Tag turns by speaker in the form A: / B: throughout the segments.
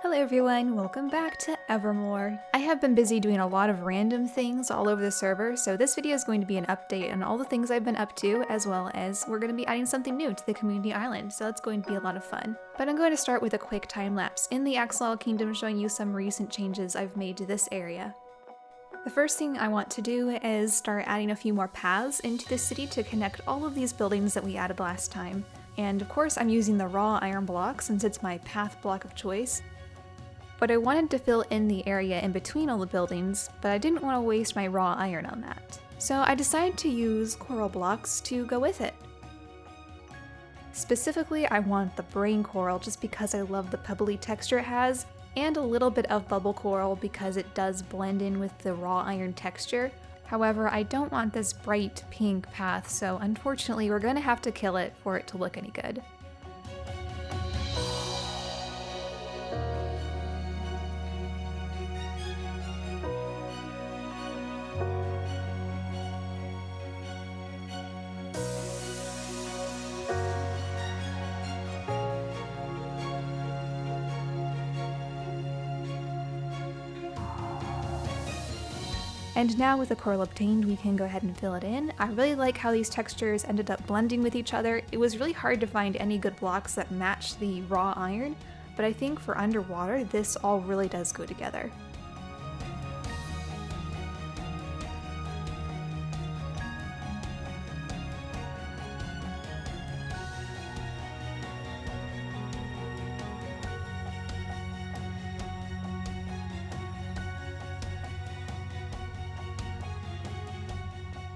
A: Hello everyone, welcome back to Evermoor. I have been busy doing a lot of random things all over the server, so this video is going to be an update on all the things I've been up to, as well as we're going to be adding something new to the community island, so that's going to be a lot of fun. But I'm going to start with a quick time lapse in the Axolotl Kingdom showing you some recent changes I've made to this area. The first thing I want to do is start adding a few more paths into the city to connect all of these buildings that we added last time. And of course I'm using the raw iron block since it's my path block of choice. But I wanted to fill in the area in between all the buildings, but I didn't want to waste my raw iron on that. So I decided to use coral blocks to go with it. Specifically, I want the brain coral just because I love the pebbly texture it has, and a little bit of bubble coral because it does blend in with the raw iron texture. However, I don't want this bright pink path, so unfortunately we're going to have to kill it for it to look any good. And now with the coral obtained, we can go ahead and fill it in. I really like how these textures ended up blending with each other. It was really hard to find any good blocks that match the raw iron, but I think for underwater, this all really does go together.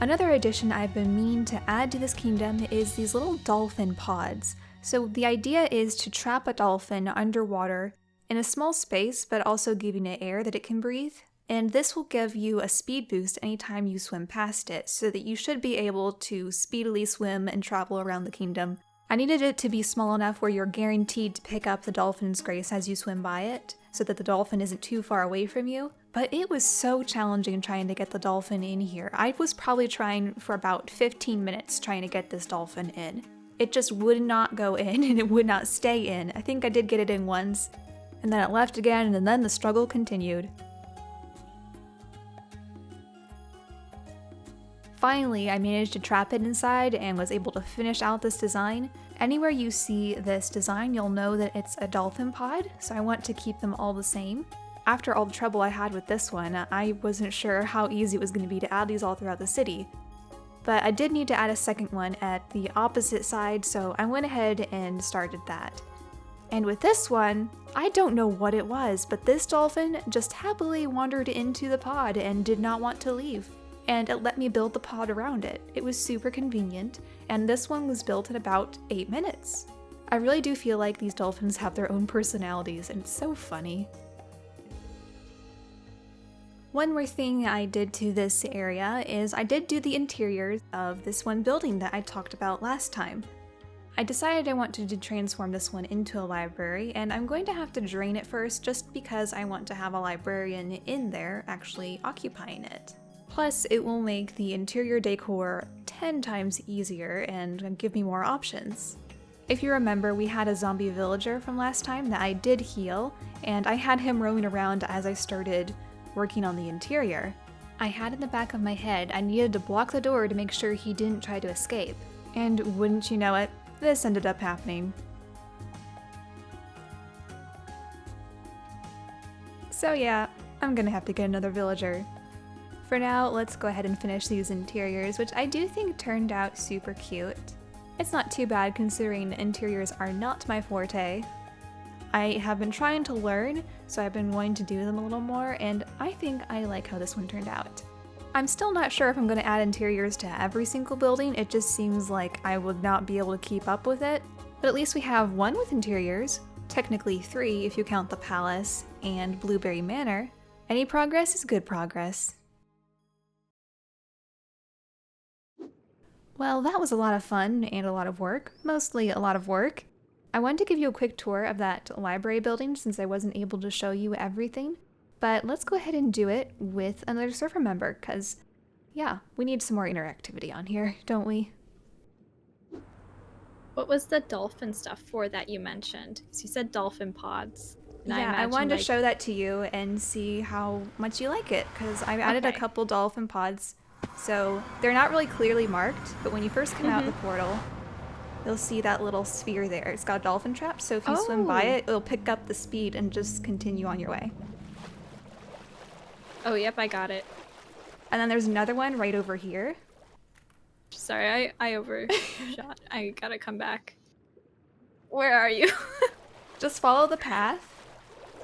A: Another addition I've been meaning to add to this kingdom is these little dolphin pods. So the idea is to trap a dolphin underwater in a small space, but also giving it air that it can breathe. And this will give you a speed boost anytime you swim past it, so that you should be able to speedily swim and travel around the kingdom. I needed it to be small enough where you're guaranteed to pick up the dolphin's grace as you swim by it, so that the dolphin isn't too far away from you. But it was so challenging trying to get the dolphin in here. I was probably trying for about 15 minutes trying to get this dolphin in. It just would not go in and it would not stay in. I think I did get it in once, and then it left again, and then the struggle continued. Finally, I managed to trap it inside and was able to finish out this design. Anywhere you see this design, you'll know that it's a dolphin pod, so I want to keep them all the same. After all the trouble I had with this one, I wasn't sure how easy it was going to be to add these all throughout the city. But I did need to add a second one at the opposite side, so I went ahead and started that. And with this one, I don't know what it was, but this dolphin just happily wandered into the pod and did not want to leave. And it let me build the pod around it. It was super convenient, and this one was built in about 8 minutes. I really do feel like these dolphins have their own personalities, and it's so funny. One more thing I did to this area is I did do the interiors of this one building that I talked about last time. I decided I wanted to transform this one into a library, and I'm going to have to drain it first just because I want to have a librarian in there actually occupying it. Plus, it will make the interior decor 10 times easier and give me more options. If you remember, we had a zombie villager from last time that I did heal, and I had him roaming around as I started working on the interior. I had in the back of my head I needed to block the door to make sure he didn't try to escape. And wouldn't you know it, this ended up happening. So yeah, I'm gonna have to get another villager. For now, let's go ahead and finish these interiors, which I do think turned out super cute. It's not too bad considering interiors are not my forte. I have been trying to learn, so I've been wanting to do them a little more, and I think I like how this one turned out. I'm still not sure if I'm going to add interiors to every single building. It just seems like I would not be able to keep up with it. But at least we have one with interiors, technically 3 if you count the palace and Blueberry Manor. Any progress is good progress. Well, that was a lot of fun and a lot of work, mostly a lot of work. I wanted to give you a quick tour of that library building since I wasn't able to show you everything, but let's go ahead and do it with another server member, because, yeah, we need some more interactivity on here, don't we?
B: What was the dolphin stuff for that you mentioned? Because you said dolphin pods. And
A: Yeah, I
B: imagine,
A: wanted to
B: like,
A: show that to you and see how much you like it, because I've added a
B: okay.
A: couple dolphin pods. So they're not really clearly marked, but when you first come out the portal, you'll see that little sphere there. It's got a dolphin trap, so if you swim by
B: Oh.
A: it, it'll pick up the speed and just continue on your way.
B: Oh, yep, I got it.
A: And then there's another one right over here.
B: Sorry, I overshot. I gotta come back. Where are you?
A: Just follow the path.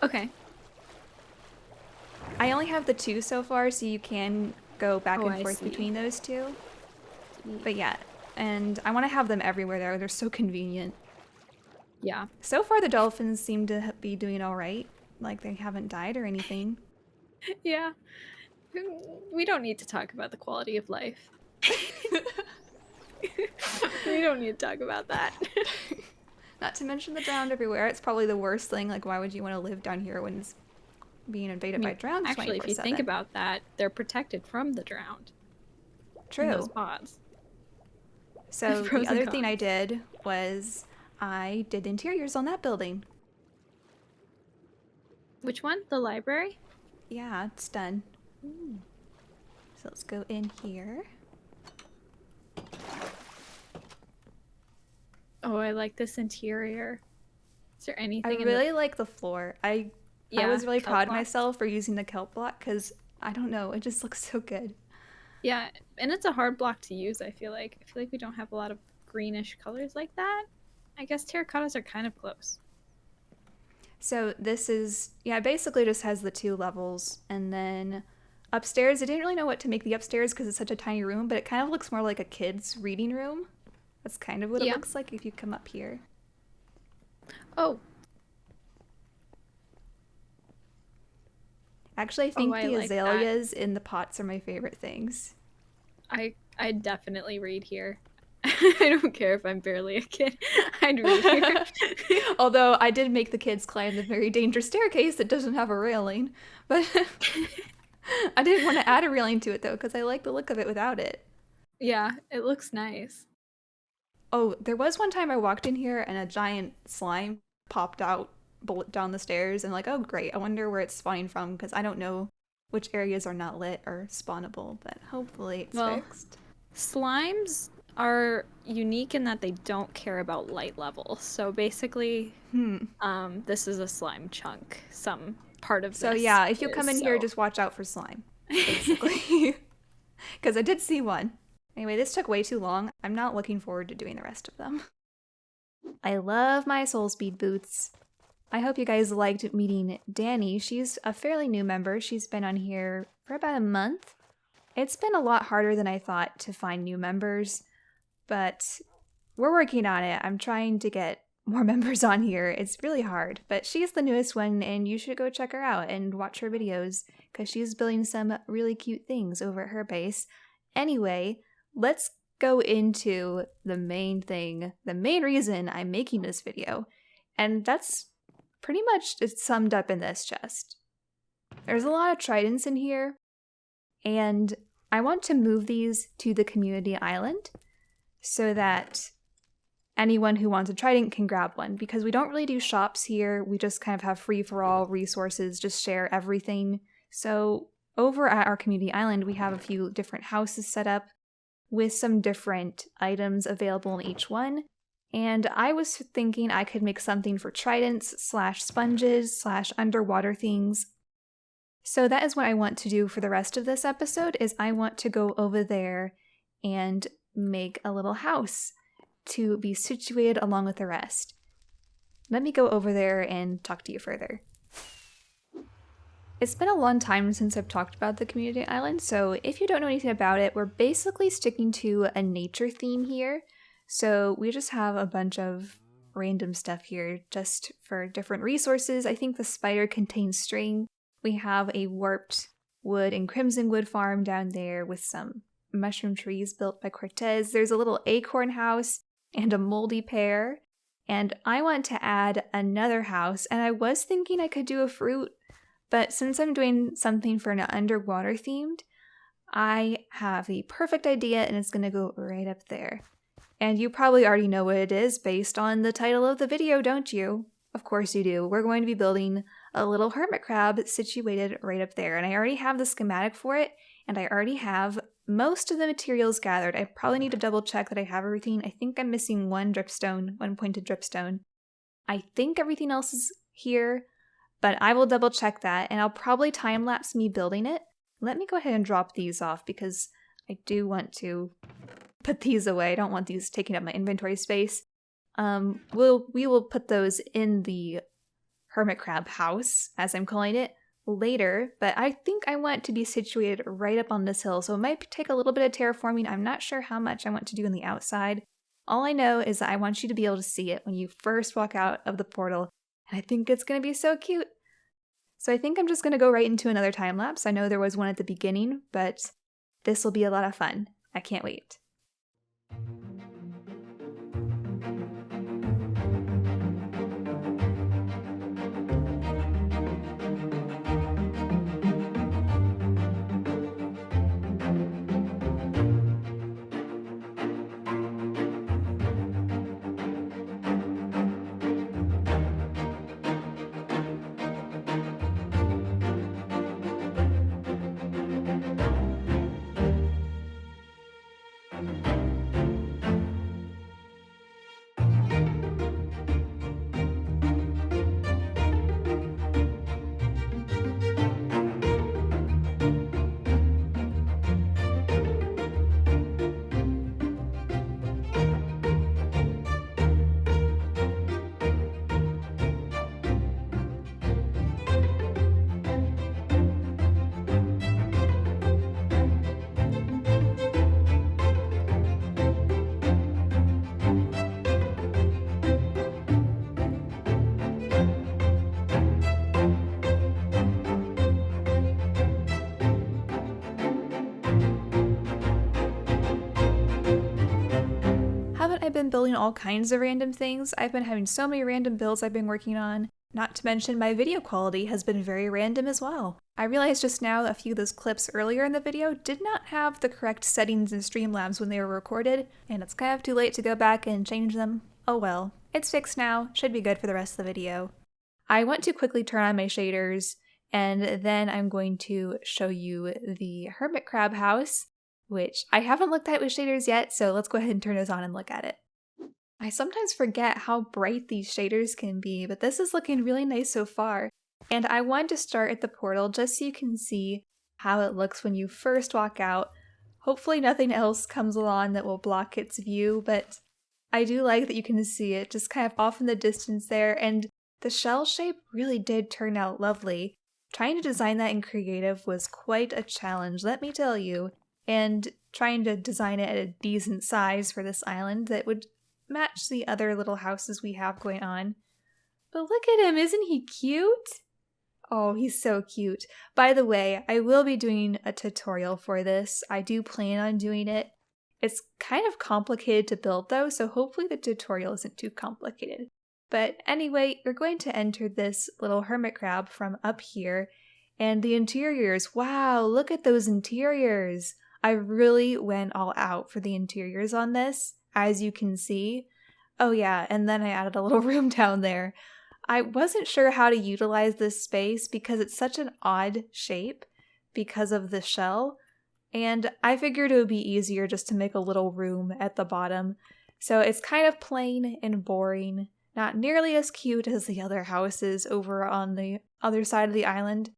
B: Okay.
A: I only have the 2 so far, so you can go back
B: Oh,
A: and
B: I
A: forth
B: see.
A: between those 2. But yeah, and I want to have them everywhere there. They're so convenient.
B: Yeah.
A: So far, the dolphins seem to be doing all right. Like, they haven't died or anything.
B: Yeah. We don't need to talk about the quality of life. We don't need to talk about that.
A: Not to mention the drowned everywhere. It's probably the worst thing. Like, why would you want to live down here when it's being invaded by drowns 24/7?
B: Actually, if you think about that, they're protected from the drowned.
A: True.
B: In those pods.
A: So the other thing I did was I did interiors on that building.
B: Which one? The library?
A: Yeah, it's done. So let's go in here.
B: Oh, I like this interior. Is there anything
A: I really like the floor. I was really proud of
B: blocks.
A: myself for using the kelp block because, I don't know, it just looks so good.
B: Yeah, and it's a hard block to use, I feel like. I feel like we don't have a lot of greenish colors like that. I guess terracottas are kind of close.
A: So this is, yeah, it basically just has the 2 levels. And then upstairs, I didn't really know what to make the upstairs because it's such a tiny room, but it kind of looks more like a kid's reading room. That's kind of what it looks like if you come up here.
B: Oh.
A: Actually, I think the azaleas in the pots are my favorite things.
B: I definitely read here. I don't care if I'm barely a kid. I'd read here.
A: Although I did make the kids climb the very dangerous staircase that doesn't have a railing. But I didn't want to add a railing to it, though, because I like the look of it without it.
B: Yeah, it looks nice.
A: Oh, there was one time I walked in here and a giant slime popped out down the stairs, and like, oh great, I wonder where it's spawning from, because I don't know which areas are not lit or spawnable, but hopefully it's fixed.
B: Slimes are unique in that they don't care about light level. So basically, this is a slime chunk, some part of this.
A: So yeah, if you come in here, just watch out for slime, basically. Because I did see one. Anyway, this took way too long. I'm not looking forward to doing the rest of them. I love my soul speed boots. I hope you guys liked meeting Danny. She's a fairly new member. She's been on here for about a month. It's been a lot harder than I thought to find new members, but we're working on it. I'm trying to get more members on here. It's really hard, but she's the newest one, and you should go check her out and watch her videos because she's building some really cute things over at her base. Anyway, let's go into the main thing, the main reason I'm making this video, and that's pretty much it's summed up in this chest. There's a lot of tridents in here, and I want to move these to the community island so that anyone who wants a trident can grab one, because we don't really do shops here. We just kind of have free-for-all resources, just share everything. So over at our community island, we have a few different houses set up with some different items available in each one. And I was thinking I could make something for tridents / sponges / underwater things. So that is what I want to do for the rest of this episode, is I want to go over there and make a little house to be situated along with the rest. Let me go over there and talk to you further. It's been a long time since I've talked about the community island, so if you don't know anything about it, we're basically sticking to a nature theme here. So we just have a bunch of random stuff here just for different resources. I think the spider contains string. We have a warped wood and crimson wood farm down there with some mushroom trees built by Cortez. There's a little acorn house and a moldy pear. And I want to add another house, and I was thinking I could do a fruit, but since I'm doing something for an underwater themed, I have the perfect idea, and it's going to go right up there. And you probably already know what it is based on the title of the video, don't you? Of course you do. We're going to be building a little hermit crab situated right up there. And I already have the schematic for it, and I already have most of the materials gathered. I probably need to double check that I have everything. I think I'm missing one pointed dripstone. I think everything else is here, but I will double check that, and I'll probably time-lapse me building it. Let me go ahead and drop these off because I do want to put these away. I don't want these taking up my inventory space. We will put those in the hermit crab house, as I'm calling it, later, but I think I want it to be situated right up on this hill, so it might take a little bit of terraforming. I'm not sure how much I want to do on the outside. All I know is that I want you to be able to see it when you first walk out of the portal, and I think it's going to be so cute. So I think I'm just going to go right into another time lapse. I know there was one at the beginning, but this will be a lot of fun. I can't wait. I've been building all kinds of random things. I've been having so many random builds I've been working on. Not to mention my video quality has been very random as well. I realized just now a few of those clips earlier in the video did not have the correct settings in Streamlabs when they were recorded, and it's kind of too late to go back and change them. Oh well. It's fixed now, should be good for the rest of the video. I want to quickly turn on my shaders, and then I'm going to show you the hermit crab house, which I haven't looked at with shaders yet, so let's go ahead and turn those on and look at it. I sometimes forget how bright these shaders can be, but this is looking really nice so far. And I wanted to start at the portal just so you can see how it looks when you first walk out. Hopefully nothing else comes along that will block its view, but I do like that you can see it just kind of off in the distance there, and the shell shape really did turn out lovely. Trying to design that in creative was quite a challenge, let me tell you. And trying to design it at a decent size for this island that would match the other little houses we have going on. But look at him, isn't he cute? Oh, he's so cute. By the way, I will be doing a tutorial for this. I do plan on doing it. It's kind of complicated to build though, so hopefully the tutorial isn't too complicated. But anyway, you're going to enter this little hermit crab from up here, and the interiors, wow, look at those interiors! I really went all out for the interiors on this, as you can see. Oh yeah, and then I added a little room down there. I wasn't sure how to utilize this space because it's such an odd shape because of the shell, and I figured it would be easier just to make a little room at the bottom. So it's kind of plain and boring, not nearly as cute as the other houses over on the other side of the island.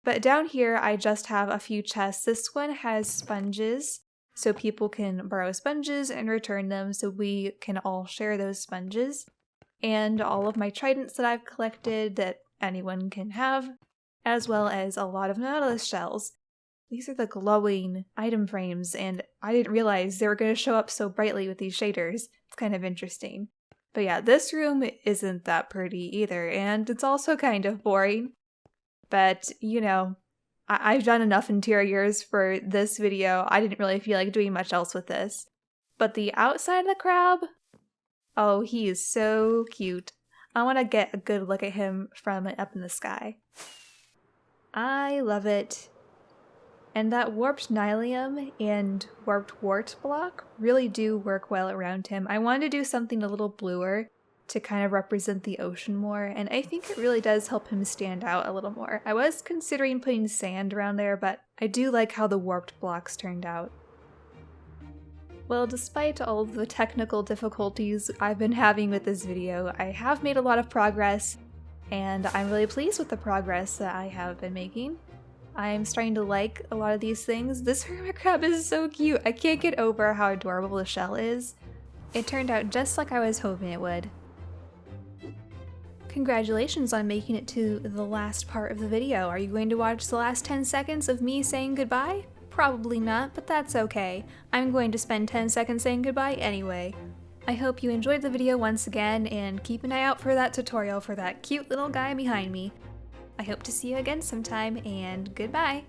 A: But down here, I just have a few chests. This one has sponges, so people can borrow sponges and return them, so we can all share those sponges. And all of my tridents that I've collected that anyone can have, as well as a lot of nautilus shells. These are the glowing item frames, and I didn't realize they were going to show up so brightly with these shaders. It's kind of interesting. But yeah, this room isn't that pretty either, and it's also kind of boring. But, you know, I've done enough interiors for this video. I didn't really feel like doing much else with this. But the outside of the crab, oh, he is so cute. I want to get a good look at him from up in the sky. I love it. And that warped nylium and warped wart block really do work well around him. I wanted to do something a little bluer to kind of represent the ocean more, and I think it really does help him stand out a little more. I was considering putting sand around there, but I do like how the warped blocks turned out. Well, despite all the technical difficulties I've been having with this video, I have made a lot of progress, and I'm really pleased with the progress that I have been making. I'm starting to like a lot of these things. This hermit crab is so cute. I can't get over how adorable the shell is. It turned out just like I was hoping it would. Congratulations on making it to the last part of the video. Are you going to watch the last 10 seconds of me saying goodbye? Probably not, but that's okay. I'm going to spend 10 seconds saying goodbye anyway. I hope you enjoyed the video once again, and keep an eye out for that tutorial for that cute little guy behind me. I hope to see you again sometime, and goodbye!